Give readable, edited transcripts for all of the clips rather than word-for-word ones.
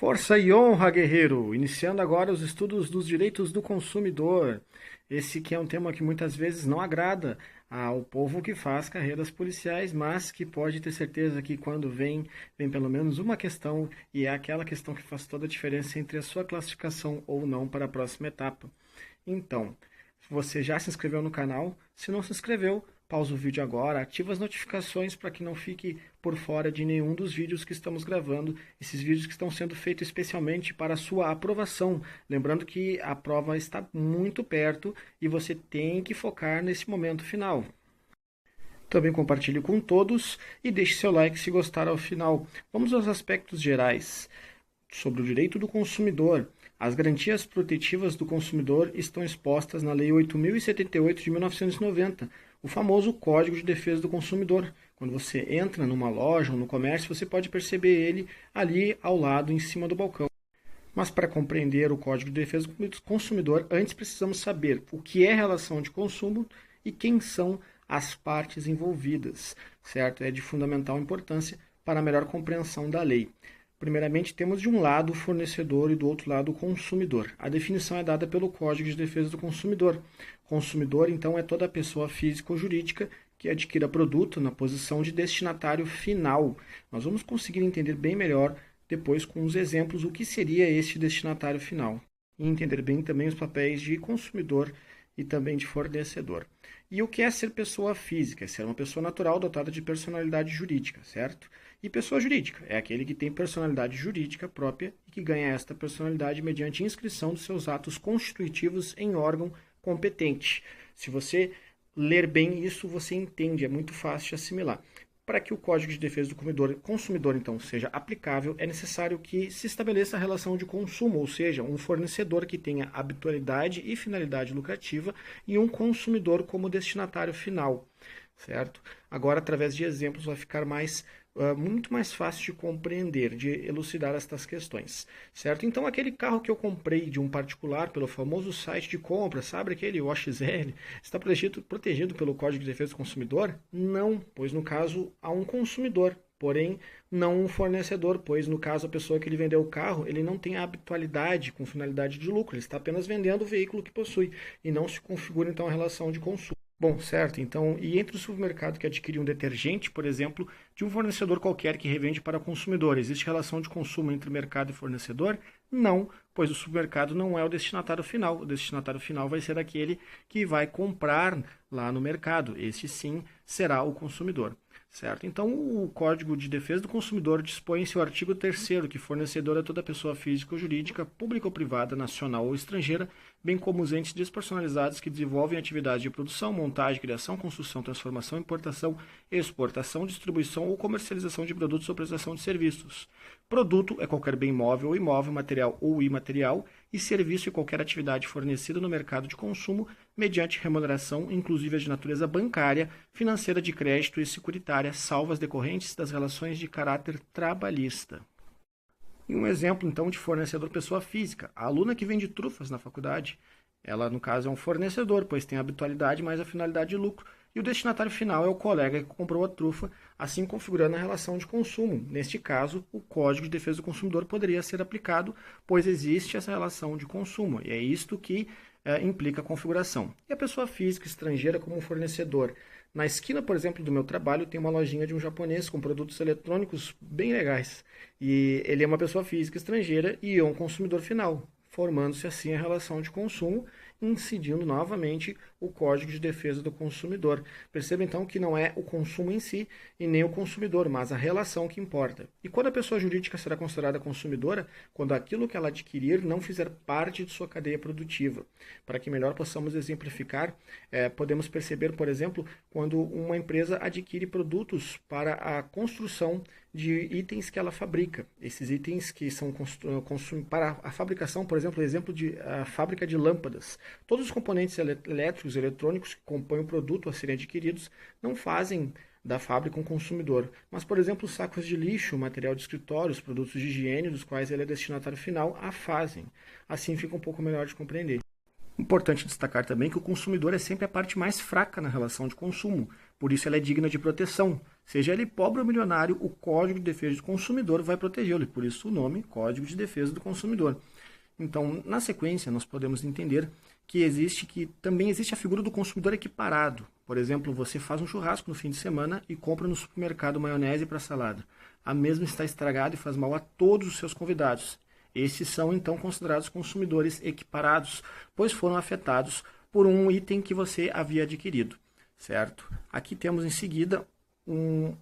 Força e honra, guerreiro! Iniciando agora os estudos dos direitos do consumidor. Esse que é um tema que muitas vezes não agrada ao povo que faz carreiras policiais, mas que pode ter certeza que quando vem pelo menos uma questão, e é aquela questão que faz toda a diferença entre a sua classificação ou não para a próxima etapa. Então, você já se inscreveu no canal? Se não se inscreveu, pausa o vídeo agora, ativa as notificações para que não fique por fora de nenhum dos vídeos que estamos gravando, esses vídeos que estão sendo feitos especialmente para a sua aprovação. Lembrando que a prova está muito perto e você tem que focar nesse momento final. Também compartilhe com todos e deixe seu like se gostar ao final. Vamos aos aspectos gerais. Sobre o direito do consumidor. As garantias protetivas do consumidor estão expostas na Lei 8.078 de 1990, o famoso Código de Defesa do Consumidor. Quando você entra numa loja ou no comércio, você pode perceber ele ali ao lado, em cima do balcão. Mas para compreender o Código de Defesa do Consumidor, antes precisamos saber o que é relação de consumo e quem são as partes envolvidas, certo? É de fundamental importância para a melhor compreensão da lei. Primeiramente, temos de um lado o fornecedor e do outro lado o consumidor. A definição é dada pelo Código de Defesa do Consumidor. Consumidor, então, é toda pessoa física ou jurídica que adquira produto na posição de destinatário final. Nós vamos conseguir entender bem melhor depois com os exemplos o que seria este destinatário final. E entender bem também os papéis de consumidor e também de fornecedor. E o que é ser pessoa física? É ser uma pessoa natural dotada de personalidade jurídica, certo? E pessoa jurídica é aquele que tem personalidade jurídica própria e que ganha esta personalidade mediante inscrição dos seus atos constitutivos em órgão competente. Se você ler bem isso, você entende, é muito fácil de assimilar. Para que o Código de Defesa do Consumidor, então, seja aplicável, é necessário que se estabeleça a relação de consumo, ou seja, um fornecedor que tenha habitualidade e finalidade lucrativa e um consumidor como destinatário final, certo? Agora, através de exemplos, vai ficar muito mais fácil de compreender, de elucidar estas questões, certo? Então, aquele carro que eu comprei de um particular pelo famoso site de compra, sabe aquele OXL, está protegido pelo Código de Defesa do Consumidor? Não, pois no caso há um consumidor, porém não um fornecedor, pois no caso a pessoa que lhe vendeu o carro, ele não tem a habitualidade com finalidade de lucro, ele está apenas vendendo o veículo que possui e não se configura então a relação de consumo. Bom, certo, então, e entre o supermercado que adquire um detergente, por exemplo, de um fornecedor qualquer que revende para consumidor, existe relação de consumo entre mercado e fornecedor? Não, pois o supermercado não é o destinatário final. O destinatário final vai ser aquele que vai comprar lá no mercado. Este sim será o consumidor, certo? Então, o Código de Defesa do Consumidor dispõe em seu artigo 3º que fornecedor é toda pessoa física ou jurídica, pública ou privada, nacional ou estrangeira, bem como os entes despersonalizados que desenvolvem atividades de produção, montagem, criação, construção, transformação, importação, exportação, distribuição ou comercialização de produtos ou prestação de serviços. Produto é qualquer bem móvel ou imóvel, material ou imaterial, e serviço é qualquer atividade fornecida no mercado de consumo mediante remuneração, inclusive de natureza bancária, financeira de crédito e securitária, salvo as decorrentes das relações de caráter trabalhista. E um exemplo, então, de fornecedor pessoa física. A aluna que vende trufas na faculdade, ela, no caso, é um fornecedor, pois tem a habitualidade mais a finalidade de lucro. E o destinatário final é o colega que comprou a trufa, assim configurando a relação de consumo. Neste caso, o Código de Defesa do Consumidor poderia ser aplicado, pois existe essa relação de consumo. E é isto que implica a configuração. E a pessoa física estrangeira como fornecedor? Na esquina, por exemplo, do meu trabalho, tem uma lojinha de um japonês com produtos eletrônicos bem legais. E ele é uma pessoa física estrangeira e é um consumidor final, formando-se assim a relação de consumo, incidindo novamente o Código de Defesa do Consumidor. Perceba então que não é o consumo em si e nem o consumidor, mas a relação que importa. E quando a pessoa jurídica será considerada consumidora? Quando aquilo que ela adquirir não fizer parte de sua cadeia produtiva. Para que melhor possamos exemplificar, podemos perceber, por exemplo, quando uma empresa adquire produtos para a construção de itens que ela fabrica. Esses itens que são para a fabricação, por exemplo, de a fábrica de lâmpadas. Todos os componentes elétricos e eletrônicos que compõem o produto a serem adquiridos não fazem da fábrica um consumidor. Mas, por exemplo, sacos de lixo, material de escritório, os produtos de higiene, dos quais ele é destinatário final, a fazem. Assim fica um pouco melhor de compreender. Importante destacar também que o consumidor é sempre a parte mais fraca na relação de consumo, por isso ela é digna de proteção. Seja ele pobre ou milionário, o Código de Defesa do Consumidor vai protegê-lo, e por isso o nome Código de Defesa do Consumidor. Então, na sequência, nós podemos entender que também existe a figura do consumidor equiparado. Por exemplo, você faz um churrasco no fim de semana e compra no supermercado maionese para salada. A mesma está estragada e faz mal a todos os seus convidados. Esses são então considerados consumidores equiparados, pois foram afetados por um item que você havia adquirido, certo? Aqui temos em seguida um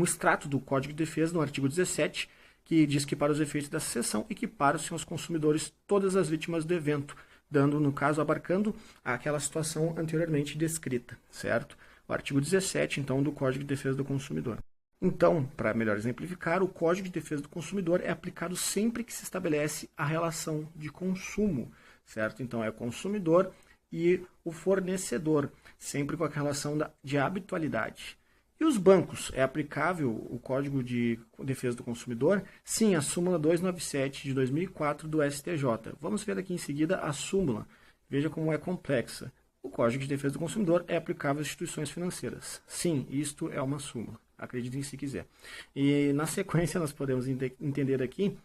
extrato do Código de Defesa, no artigo 17, que diz que para os efeitos dessa seção equiparam-se aos consumidores todas as vítimas do evento, dando, no caso, abarcando aquela situação anteriormente descrita, certo? O artigo 17, então, do Código de Defesa do Consumidor. Então, para melhor exemplificar, o Código de Defesa do Consumidor é aplicado sempre que se estabelece a relação de consumo, certo? Então, é o consumidor e o fornecedor, sempre com a relação de habitualidade. E os bancos? É aplicável o Código de Defesa do Consumidor? Sim, a súmula 297 de 2004 do STJ. Vamos ver aqui em seguida a súmula. Veja como é complexa. O Código de Defesa do Consumidor é aplicável às instituições financeiras. Sim, isto é uma súmula. Acreditem se quiser. E na sequência nós podemos entender aqui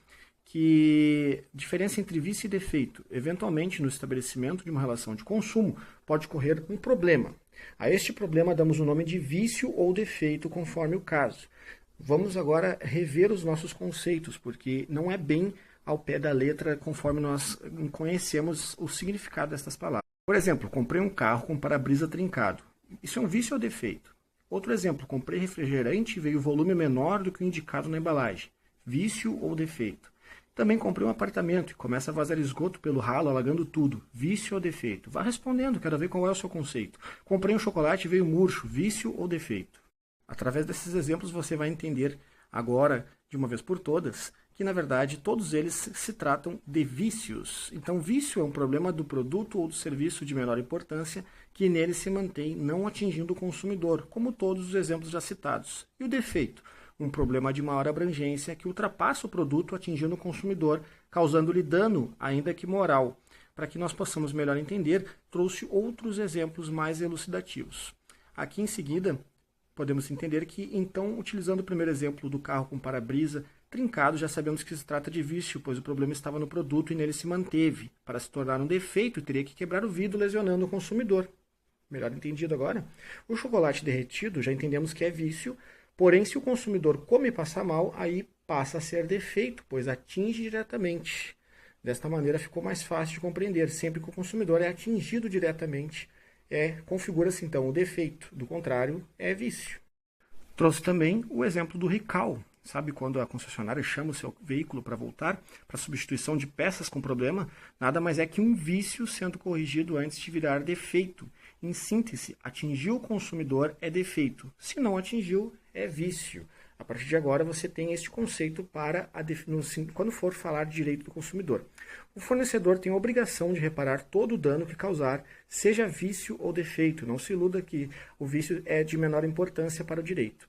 que diferença entre vício e defeito. Eventualmente, no estabelecimento de uma relação de consumo, pode ocorrer um problema. A este problema damos o nome de vício ou defeito, conforme o caso. Vamos agora rever os nossos conceitos, porque não é bem ao pé da letra conforme nós conhecemos o significado destas palavras. Por exemplo, comprei um carro com para-brisa trincado. Isso é um vício ou defeito? Outro exemplo, comprei refrigerante e veio volume menor do que o indicado na embalagem. Vício ou defeito? Também comprei um apartamento e começa a vazar esgoto pelo ralo, alagando tudo. Vício ou defeito? Vá respondendo, quero ver qual é o seu conceito. Comprei um chocolate e veio murcho. Vício ou defeito? Através desses exemplos você vai entender agora, de uma vez por todas, que na verdade todos eles se tratam de vícios. Então, vício é um problema do produto ou do serviço de menor importância que nele se mantém não atingindo o consumidor, como todos os exemplos já citados. E o defeito? Um problema de maior abrangência que ultrapassa o produto atingindo o consumidor, causando-lhe dano, ainda que moral. Para que nós possamos melhor entender, trouxe outros exemplos mais elucidativos. Aqui em seguida, podemos entender que, então, utilizando o primeiro exemplo do carro com para-brisa trincado, já sabemos que se trata de vício, pois o problema estava no produto e nele se manteve. Para se tornar um defeito, teria que quebrar o vidro, lesionando o consumidor. Melhor entendido agora? O chocolate derretido, já entendemos que é vício, porém, se o consumidor come e passa mal, aí passa a ser defeito, pois atinge diretamente. Desta maneira ficou mais fácil de compreender. Sempre que o consumidor é atingido diretamente, configura-se então o defeito. Do contrário, é vício. Trouxe também o exemplo do recall. Sabe quando a concessionária chama o seu veículo para voltar, para substituição de peças com problema? Nada mais é que um vício sendo corrigido antes de virar defeito. Em síntese, atingiu o consumidor é defeito. Se não atingiu, é vício. A partir de agora, você tem este conceito para quando for falar de direito do consumidor. O fornecedor tem a obrigação de reparar todo o dano que causar, seja vício ou defeito. Não se iluda que o vício é de menor importância para o direito.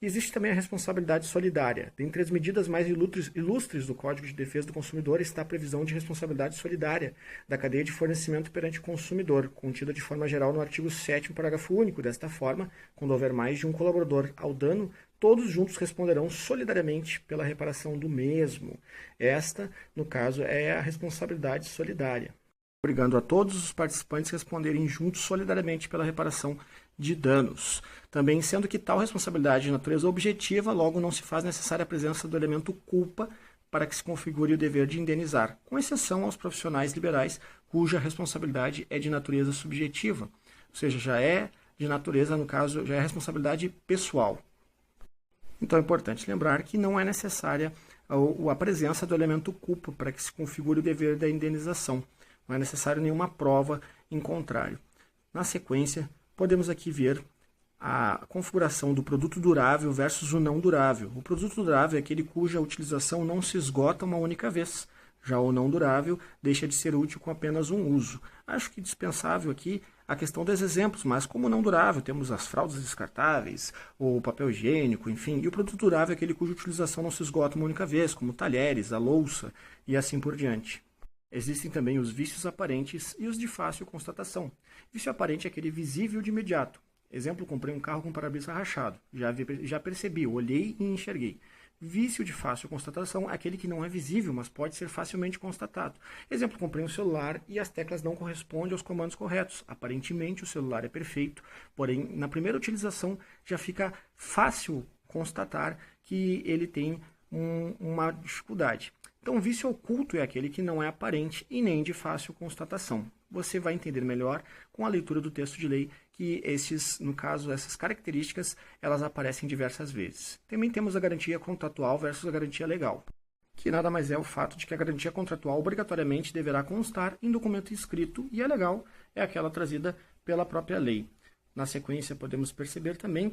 Existe também a responsabilidade solidária. Dentre as medidas mais ilustres do Código de Defesa do Consumidor está a previsão de responsabilidade solidária da cadeia de fornecimento perante o consumidor, contida de forma geral no artigo 7º, parágrafo único. Desta forma, quando houver mais de um colaborador ao dano, todos juntos responderão solidariamente pela reparação do mesmo. Esta, no caso, é a responsabilidade solidária, obrigando a todos os participantes a responderem juntos solidariamente pela reparação de danos. Também sendo que tal responsabilidade de natureza objetiva, logo não se faz necessária a presença do elemento culpa para que se configure o dever de indenizar, com exceção aos profissionais liberais, cuja responsabilidade é de natureza subjetiva, ou seja, já é de natureza, no caso, já é responsabilidade pessoal. Então é importante lembrar que não é necessária a presença do elemento culpa para que se configure o dever da indenização. Não é necessário nenhuma prova em contrário. Na sequência, podemos aqui ver a configuração do produto durável versus o não durável. O produto durável é aquele cuja utilização não se esgota uma única vez. Já o não durável deixa de ser útil com apenas um uso. Acho que dispensável aqui a questão dos exemplos, mas como não durável, temos as fraldas descartáveis, o papel higiênico, enfim. E o produto durável é aquele cuja utilização não se esgota uma única vez, como talheres, a louça e assim por diante. Existem também os vícios aparentes e os de fácil constatação. Vício aparente é aquele visível de imediato. Exemplo, comprei um carro com para-brisa rachado. Já percebi, olhei e enxerguei. Vício de fácil constatação é aquele que não é visível, mas pode ser facilmente constatado. Exemplo, comprei um celular e as teclas não correspondem aos comandos corretos. Aparentemente o celular é perfeito, porém na primeira utilização já fica fácil constatar que ele tem uma dificuldade. Então, o vício oculto é aquele que não é aparente e nem de fácil constatação. Você vai entender melhor com a leitura do texto de lei que essas características, elas aparecem diversas vezes. Também temos a garantia contratual versus a garantia legal, que nada mais é o fato de que a garantia contratual obrigatoriamente deverá constar em documento escrito e a legal é aquela trazida pela própria lei. Na sequência, podemos perceber também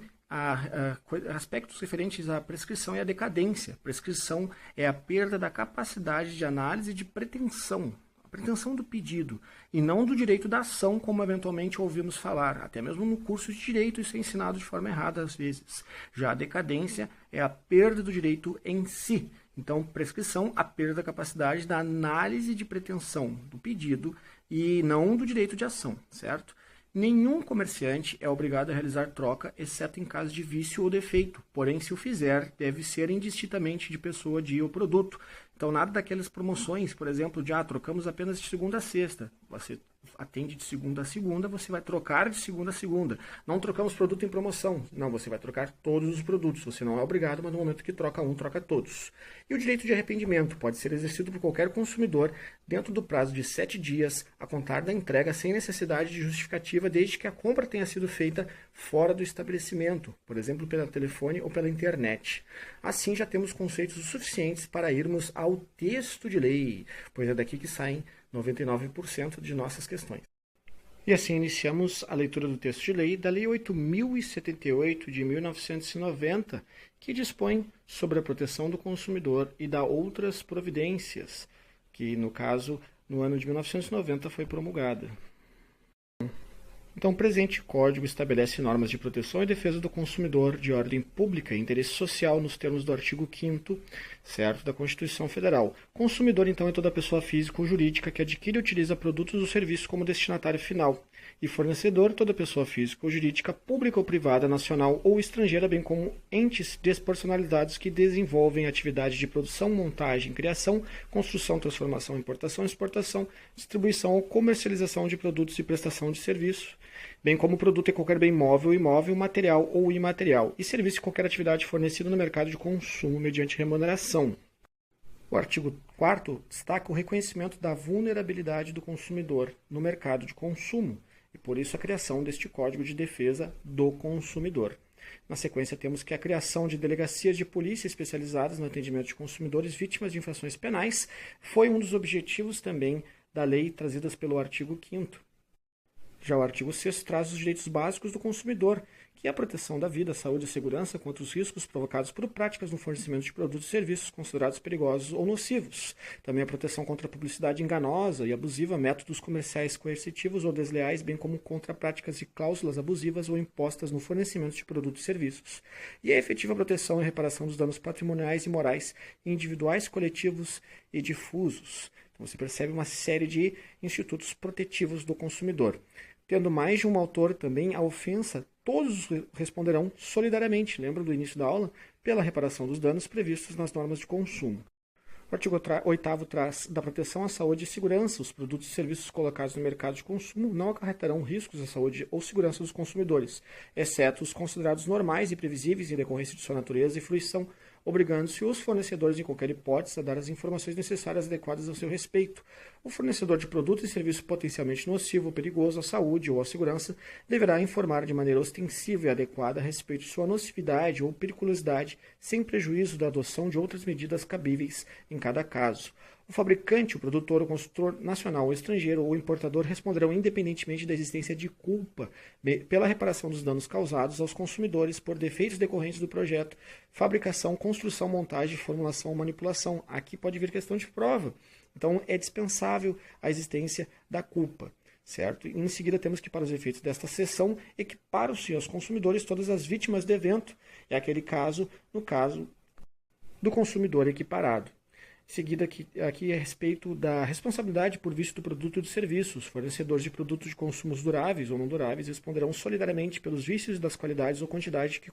aspectos referentes à prescrição e à decadência. Prescrição é a perda da capacidade de análise de pretensão, a pretensão do pedido, e não do direito da ação, como eventualmente ouvimos falar. Até mesmo no curso de direito isso é ensinado de forma errada às vezes. Já a decadência é a perda do direito em si. Então, prescrição, a perda da capacidade da análise de pretensão do pedido e não do direito de ação, certo? Nenhum comerciante é obrigado a realizar troca, exceto em caso de vício ou defeito. Porém, se o fizer, deve ser indistintamente de pessoa, dia ou produto. Então, nada daquelas promoções, por exemplo, de trocamos apenas de segunda a sexta. Você atende de segunda a segunda, você vai trocar de segunda a segunda. Não trocamos produto em promoção. Não, você vai trocar todos os produtos. Você não é obrigado, mas no momento que troca um, troca todos. E o direito de arrependimento pode ser exercido por qualquer consumidor dentro do prazo de 7 dias a contar da entrega sem necessidade de justificativa, desde que a compra tenha sido feita fora do estabelecimento, por exemplo, pelo telefone ou pela internet. Assim, já temos conceitos suficientes para irmos ao texto de lei, pois é daqui que saem 99% de nossas questões. E assim iniciamos a leitura do texto de lei da Lei 8.078 de 1990, que dispõe sobre a proteção do consumidor e dá outras providências, que no caso, no ano de 1990 foi promulgada. Então, o presente Código estabelece normas de proteção e defesa do consumidor de ordem pública e interesse social nos termos do artigo 5º, certo, da Constituição Federal. Consumidor, então, é toda pessoa física ou jurídica que adquire e utiliza produtos ou serviços como destinatário final. E fornecedor, toda pessoa física ou jurídica, pública ou privada, nacional ou estrangeira, bem como entes despersonalizados que desenvolvem atividades de produção, montagem, criação, construção, transformação, importação, exportação, distribuição ou comercialização de produtos e prestação de serviço, bem como produto é qualquer bem móvel, imóvel, material ou imaterial, e serviço de qualquer atividade fornecida no mercado de consumo mediante remuneração. O artigo 4º destaca o reconhecimento da vulnerabilidade do consumidor no mercado de consumo, e por isso a criação deste Código de Defesa do Consumidor. Na sequência, temos que a criação de delegacias de polícia especializadas no atendimento de consumidores vítimas de infrações penais foi um dos objetivos também da lei trazidas pelo artigo 5º. Já o artigo 6º traz os direitos básicos do consumidor, que é a proteção da vida, saúde e segurança contra os riscos provocados por práticas no fornecimento de produtos e serviços considerados perigosos ou nocivos. Também a proteção contra a publicidade enganosa e abusiva, métodos comerciais coercitivos ou desleais, bem como contra práticas e cláusulas abusivas ou impostas no fornecimento de produtos e serviços. E a efetiva proteção e reparação dos danos patrimoniais e morais, individuais, coletivos e difusos. Então, você percebe uma série de institutos protetivos do consumidor. Tendo mais de um autor também, a ofensa, todos responderão solidariamente, lembra do início da aula, pela reparação dos danos previstos nas normas de consumo. O artigo 8º traz da proteção à saúde e segurança. Os produtos e serviços colocados no mercado de consumo não acarretarão riscos à saúde ou segurança dos consumidores, exceto os considerados normais e previsíveis em decorrência de sua natureza e fruição, obrigando-se os fornecedores, em qualquer hipótese, a dar as informações necessárias e adequadas ao seu respeito. O fornecedor de produto e serviço potencialmente nocivo ou perigoso à saúde ou à segurança deverá informar de maneira ostensiva e adequada a respeito de sua nocividade ou periculosidade, sem prejuízo da adoção de outras medidas cabíveis em cada caso. O fabricante, o produtor, o construtor nacional ou estrangeiro ou o importador responderão independentemente da existência de culpa pela reparação dos danos causados aos consumidores por defeitos decorrentes do projeto, fabricação, construção, montagem, formulação ou manipulação. Aqui pode vir questão de prova. Então, é dispensável a existência da culpa, certo? E em seguida, temos que, para os efeitos desta seção, equiparam-se aos consumidores todas as vítimas do evento. É aquele caso, no caso do consumidor equiparado. Seguida aqui a respeito da responsabilidade por vício do produto e do serviço. Os fornecedores de produtos de consumos duráveis ou não duráveis responderão solidariamente pelos vícios das qualidades ou quantidade que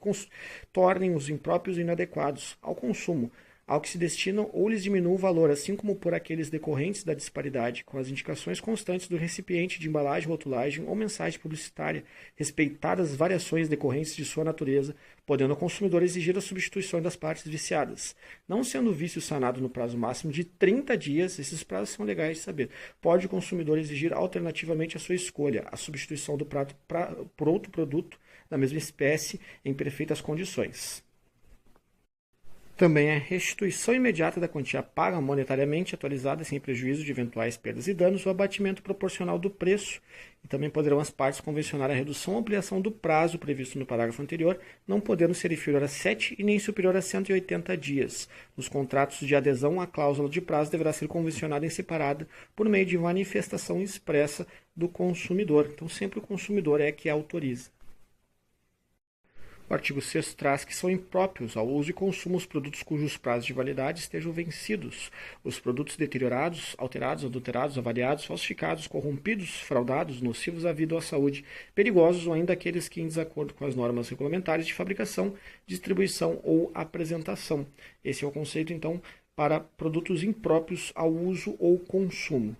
tornem-os impróprios e inadequados ao consumo, ao que se destinam ou lhes diminui o valor, assim como por aqueles decorrentes da disparidade, com as indicações constantes do recipiente de embalagem, rotulagem ou mensagem publicitária, respeitadas as variações decorrentes de sua natureza, podendo o consumidor exigir a substituição das partes viciadas. Não sendo o vício sanado no prazo máximo de 30 dias, esses prazos são legais de saber, pode o consumidor exigir alternativamente a sua escolha, a substituição do prato por outro produto da mesma espécie em perfeitas condições. Também a restituição imediata da quantia paga monetariamente atualizada sem prejuízo de eventuais perdas e danos ou abatimento proporcional do preço. E também poderão as partes convencionar a redução ou ampliação do prazo previsto no parágrafo anterior, não podendo ser inferior a 7 e nem superior a 180 dias. Nos contratos de adesão, a cláusula de prazo deverá ser convencionada em separada por meio de manifestação expressa do consumidor. Então, sempre o consumidor é que autoriza. O artigo 6º traz que são impróprios ao uso e consumo os produtos cujos prazos de validade estejam vencidos, os produtos deteriorados, alterados, adulterados, avariados, falsificados, corrompidos, fraudados, nocivos à vida ou à saúde, perigosos ou ainda aqueles que em desacordo com as normas regulamentares de fabricação, distribuição ou apresentação. Esse é o conceito, então, para produtos impróprios ao uso ou consumo.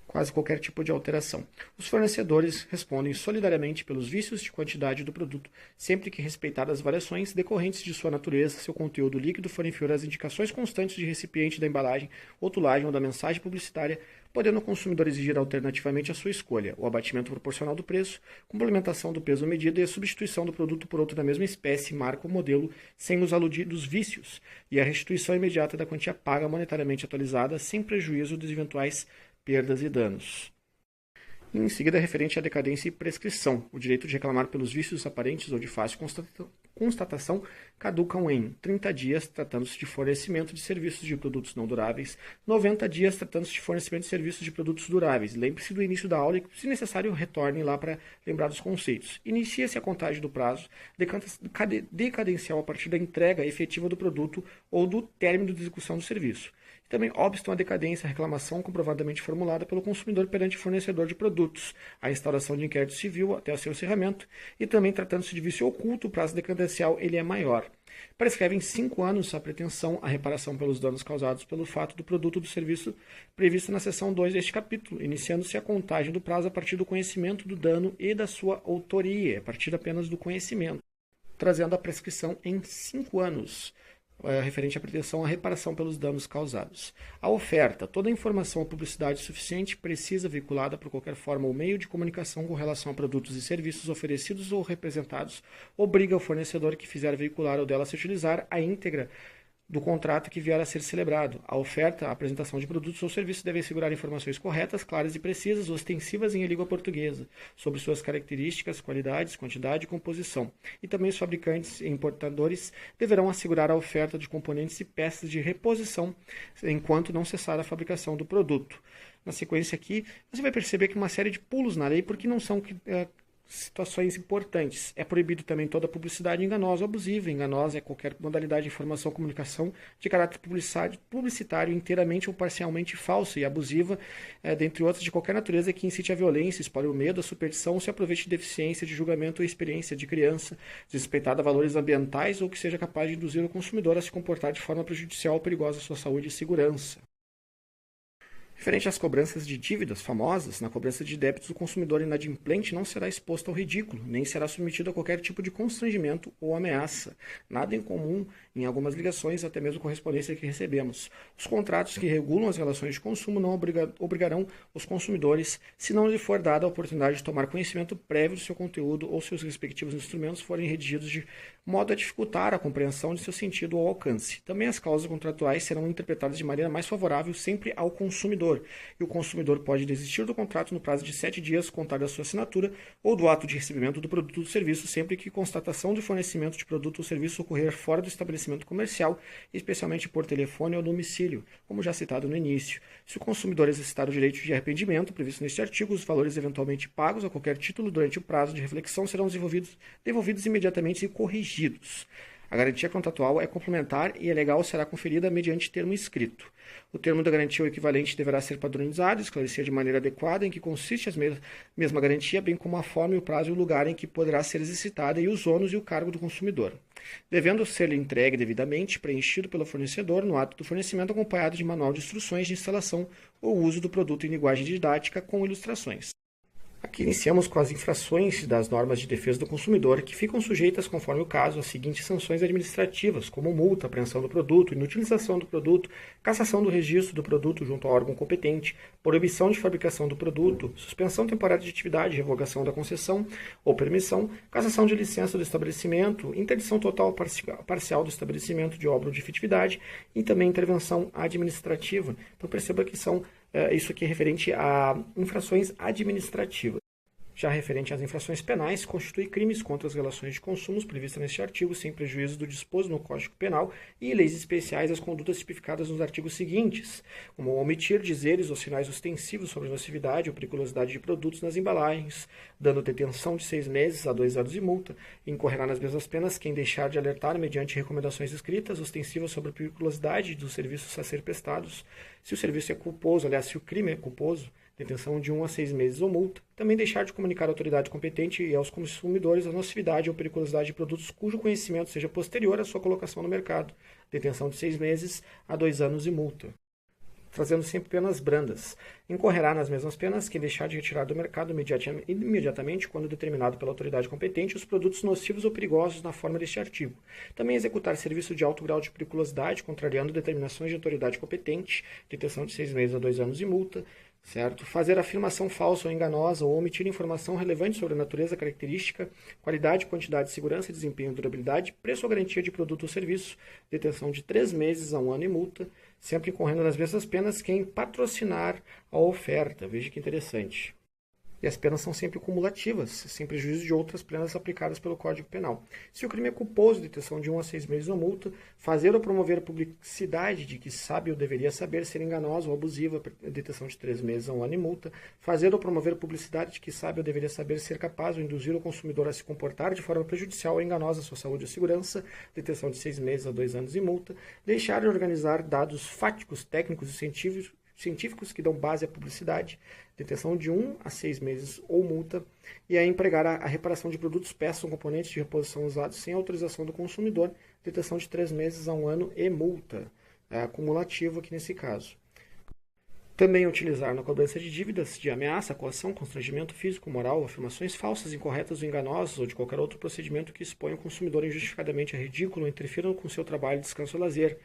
Quase qualquer tipo de alteração. Os fornecedores respondem solidariamente pelos vícios de quantidade do produto, sempre que respeitadas as variações decorrentes de sua natureza, seu conteúdo líquido for inferior às indicações constantes de recipiente da embalagem, rotulagem ou da mensagem publicitária, podendo o consumidor exigir alternativamente a sua escolha, o abatimento proporcional do preço, complementação do peso ou medida e a substituição do produto por outro da mesma espécie, marca ou modelo, sem os aludidos vícios, e a restituição imediata da quantia paga monetariamente atualizada, sem prejuízo dos eventuais perdas e danos. E em seguida, referente à decadência e prescrição. O direito de reclamar pelos vícios aparentes ou de fácil constatação caducam em 30 dias, tratando-se de fornecimento de serviços de produtos não duráveis, 90 dias, tratando-se de fornecimento de serviços de produtos duráveis. Lembre-se do início da aula e, se necessário, retorne lá para lembrar dos conceitos. Inicia-se a contagem do prazo decadencial a partir da entrega efetiva do produto ou do término de execução do serviço. Também obstam a decadência a reclamação comprovadamente formulada pelo consumidor perante o fornecedor de produtos, a instauração de inquérito civil até o seu encerramento, e também tratando-se de vício oculto, o prazo decadencial ele é maior. Prescreve em 5 anos a pretensão à reparação pelos danos causados pelo fato do produto ou do serviço previsto na seção 2 deste capítulo, iniciando-se a contagem do prazo a partir do conhecimento do dano e da sua autoria, a partir apenas do conhecimento, trazendo a prescrição em 5 anos. Referente à pretensão à reparação pelos danos causados. A oferta. Toda a informação ou publicidade suficiente, precisa, veiculada por qualquer forma ou meio de comunicação com relação a produtos e serviços oferecidos ou representados, obriga o fornecedor que fizer veicular ou dela se utilizar a íntegra do contrato que vier a ser celebrado. A oferta, a apresentação de produtos ou serviços deve assegurar informações corretas, claras e precisas, ostensivas em língua portuguesa, sobre suas características, qualidades, quantidade e composição. E também os fabricantes e importadores deverão assegurar a oferta de componentes e peças de reposição enquanto não cessar a fabricação do produto. Na sequência aqui, você vai perceber que uma série de pulos na lei, porque não são situações importantes. É proibido também toda publicidade enganosa ou abusiva. Enganosa é qualquer modalidade de informação ou comunicação de caráter publicitário inteiramente ou parcialmente falsa, e abusiva, dentre outras, de qualquer natureza que incite a violência, espalhe o medo, a superstição, ou se aproveite de deficiência de julgamento ou experiência de criança, desrespeitada a valores ambientais ou que seja capaz de induzir o consumidor a se comportar de forma prejudicial ou perigosa à sua saúde e segurança. Referente às cobranças de dívidas famosas, na cobrança de débitos, o consumidor inadimplente não será exposto ao ridículo, nem será submetido a qualquer tipo de constrangimento ou ameaça. Nada incomum em algumas ligações, até mesmo correspondência que recebemos. Os contratos que regulam as relações de consumo não obrigarão os consumidores, se não lhe for dada a oportunidade de tomar conhecimento prévio do seu conteúdo ou seus respectivos instrumentos forem redigidos de modo a dificultar a compreensão de seu sentido ou alcance. Também as cláusulas contratuais serão interpretadas de maneira mais favorável sempre ao consumidor, e o consumidor pode desistir do contrato no prazo de 7 dias contar da sua assinatura ou do ato de recebimento do produto ou serviço, sempre que constatação de fornecimento de produto ou serviço ocorrer fora do estabelecimento comercial, especialmente por telefone ou domicílio, como já citado no início. Se o consumidor exercitar o direito de arrependimento previsto neste artigo, os valores eventualmente pagos a qualquer título durante o prazo de reflexão serão devolvidos imediatamente e corrigidos. A garantia contratual é complementar e a legal será conferida mediante termo escrito. O termo da garantia ou equivalente deverá ser padronizado e esclarecer de maneira adequada em que consiste a mesma garantia, bem como a forma, o prazo e o lugar em que poderá ser exercitada e os ônus e o cargo do consumidor, devendo ser entregue devidamente preenchido pelo fornecedor no ato do fornecimento, acompanhado de manual de instruções de instalação ou uso do produto em linguagem didática com ilustrações. Aqui iniciamos com as infrações das normas de defesa do consumidor, que ficam sujeitas, conforme o caso, às seguintes sanções administrativas, como multa, apreensão do produto, inutilização do produto, cassação do registro do produto junto ao órgão competente, proibição de fabricação do produto, suspensão temporária de atividade, revogação da concessão ou permissão, cassação de licença do estabelecimento, interdição total ou parcial do estabelecimento de obra ou de efetividade e também intervenção administrativa. Então perceba que isso aqui é referente a infrações administrativas. Já referente às infrações penais, constitui crimes contra as relações de consumos previstas neste artigo, sem prejuízo do disposto no Código Penal, e leis especiais as condutas tipificadas nos artigos seguintes, como omitir dizeres ou sinais ostensivos sobre nocividade ou periculosidade de produtos nas embalagens, dando detenção de 6 meses a 2 anos de multa, incorrerá nas mesmas penas quem deixar de alertar mediante recomendações escritas ostensivas sobre a periculosidade dos serviços a ser prestados, se o serviço é culposo, aliás, se o crime é culposo, detenção de 1 a 6 meses ou multa. Também deixar de comunicar à autoridade competente e aos consumidores a nocividade ou periculosidade de produtos cujo conhecimento seja posterior à sua colocação no mercado. Detenção de 6 meses a 2 anos e multa. Trazendo sempre penas brandas. Incorrerá nas mesmas penas quem deixar de retirar do mercado imediatamente, quando determinado pela autoridade competente, os produtos nocivos ou perigosos na forma deste artigo. Também executar serviço de alto grau de periculosidade, contrariando determinações de autoridade competente, detenção de 6 meses a 2 anos e multa, certo? Fazer afirmação falsa ou enganosa ou omitir informação relevante sobre a natureza, característica, qualidade, quantidade, segurança, desempenho, durabilidade, preço ou garantia de produto ou serviço, detenção de 3 meses a 1 ano e multa, sempre incorrendo nas mesmas penas quem patrocinar a oferta. Veja que interessante. E as penas são sempre cumulativas, sem prejuízo de outras penas aplicadas pelo Código Penal. Se o crime é culposo, detenção de 1 a 6 meses ou multa, fazer ou promover publicidade de que sabe ou deveria saber ser enganosa ou abusiva, detenção de 3 meses a 1 ano e multa, fazer ou promover publicidade de que sabe ou deveria saber ser capaz ou induzir o consumidor a se comportar de forma prejudicial ou enganosa à sua saúde ou segurança, detenção de 6 meses a 2 anos e multa, deixar de organizar dados fáticos, técnicos e científicos que dão base à publicidade, detenção de 1 a 6 meses ou multa, e a empregar a reparação de produtos, peças ou componentes de reposição usados sem autorização do consumidor, detenção de 3 meses a 1 ano e multa. É acumulativo aqui nesse caso. Também utilizar na cobrança de dívidas de ameaça, coação, constrangimento físico, moral, afirmações falsas, incorretas ou enganosas, ou de qualquer outro procedimento que exponha o consumidor injustificadamente a ridículo ou interfiram com seu trabalho, descanso ou lazer,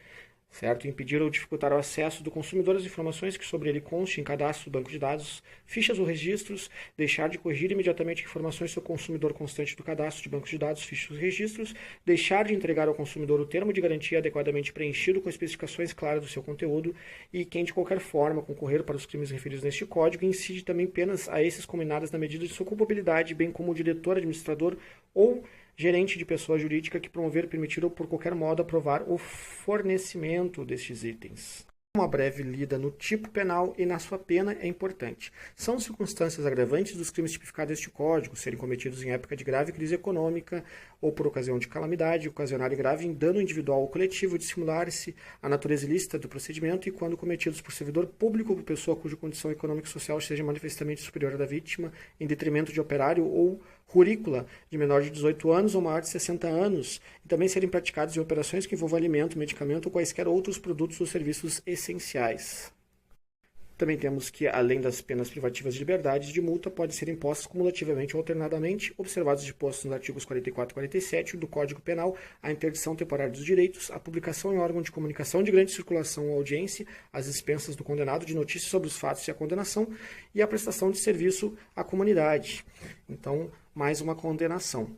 certo? Impedir ou dificultar o acesso do consumidor às informações que sobre ele conste em cadastro, banco de dados, fichas ou registros, deixar de corrigir imediatamente informações sobre o consumidor constante do cadastro de banco de dados, fichas ou registros, deixar de entregar ao consumidor o termo de garantia adequadamente preenchido com especificações claras do seu conteúdo e quem de qualquer forma concorrer para os crimes referidos neste código incide também penas a esses combinadas na medida de sua culpabilidade, bem como o diretor, administrador ou gerente de pessoa jurídica que promover, permitir ou por qualquer modo aprovar o fornecimento destes itens. Uma breve lida no tipo penal e na sua pena é importante. São circunstâncias agravantes dos crimes tipificados neste Código serem cometidos em época de grave crise econômica ou por ocasião de calamidade, ocasionar grave dano individual ou coletivo, dissimular-se a natureza ilícita do procedimento e quando cometidos por servidor público ou por pessoa cuja condição econômica e social seja manifestamente superior à da vítima, em detrimento de operário ou rurícola de menor de 18 anos ou maior de 60 anos, e também serem praticados em operações que envolvam alimento, medicamento ou quaisquer outros produtos ou serviços essenciais. Também temos que, além das penas privativas de liberdade de multa, podem ser impostas cumulativamente ou alternadamente, observados os dispostos nos artigos 44 e 47 do Código Penal, a interdição temporária dos direitos, a publicação em órgão de comunicação de grande circulação ou audiência, as dispensas do condenado de notícias sobre os fatos e a condenação, e a prestação de serviço à comunidade. Então, mais uma condenação.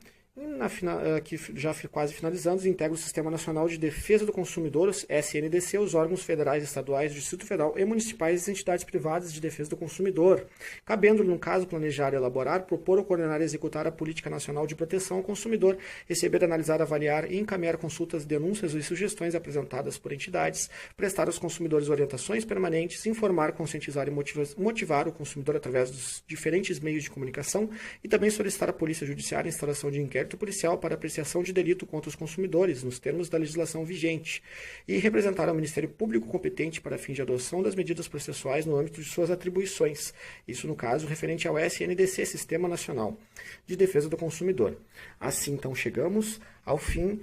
Aqui já quase finalizando, integra o Sistema Nacional de Defesa do Consumidor, SNDC, os órgãos federais, estaduais, Distrito Federal e municipais e as entidades privadas de defesa do consumidor, cabendo-lhe, no caso, planejar, elaborar, propor ou coordenar e executar a Política Nacional de Proteção ao Consumidor, receber, analisar, avaliar e encaminhar consultas, denúncias e sugestões apresentadas por entidades, prestar aos consumidores orientações permanentes, informar, conscientizar e motivar o consumidor através dos diferentes meios de comunicação e também solicitar à Polícia Judiciária a instalação de inquéritos inquérito policial para apreciação de delito contra os consumidores, nos termos da legislação vigente, e representar ao Ministério Público competente para fins de adoção das medidas processuais no âmbito de suas atribuições, isso no caso referente ao SNDC, Sistema Nacional de Defesa do Consumidor. Assim, então, chegamos ao fim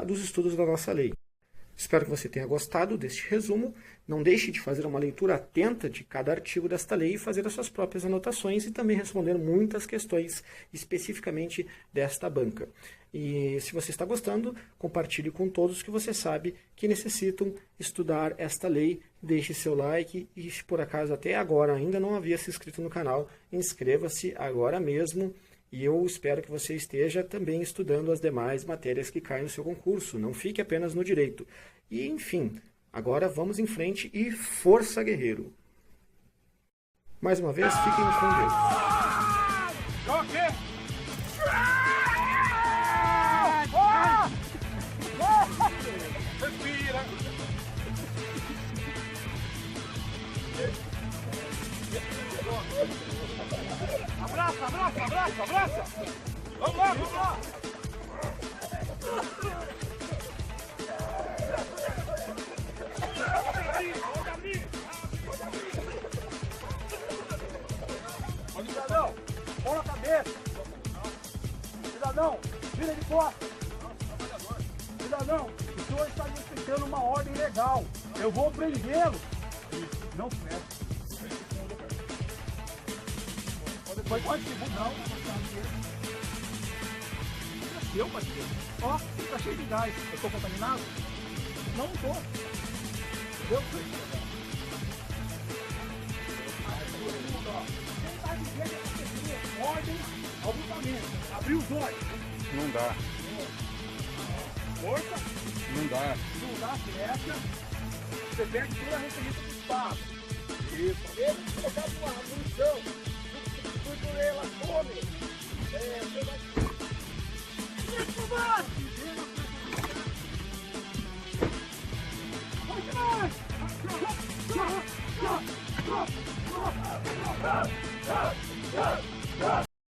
dos estudos da nossa lei. Espero que você tenha gostado deste resumo. Não deixe de fazer uma leitura atenta de cada artigo desta lei e fazer as suas próprias anotações e também responder muitas questões especificamente desta banca. E se você está gostando, compartilhe com todos que você sabe que necessitam estudar esta lei. Deixe seu like e, se por acaso até agora ainda não havia se inscrito no canal, inscreva-se agora mesmo. E eu espero que você esteja também estudando as demais matérias que caem no seu concurso. Não fique apenas no direito. E, enfim, agora vamos em frente e força, guerreiro! Mais uma vez, fiquem com Deus. Respira! Abraça, abraça, abraça, abraça! Vamos lá, vamos lá! Ô, cidadão, mão na cabeça! Cidadão, vira de costas! Cidadão, o senhor está respeitando uma ordem legal. Eu vou prendê-lo. Não se mexe. Pode segurar, não. Seu, parceiro. Ó, você tá cheio de gás. Eu tô contaminado? Não tô. Entendeu? Ordem ao grupamento. Abriu os olhos. Não dá. Força. Não dá. Não dá, fecha. Você perde toda a referência do espaço. Isso. Ele colocar uma munição. Ela come.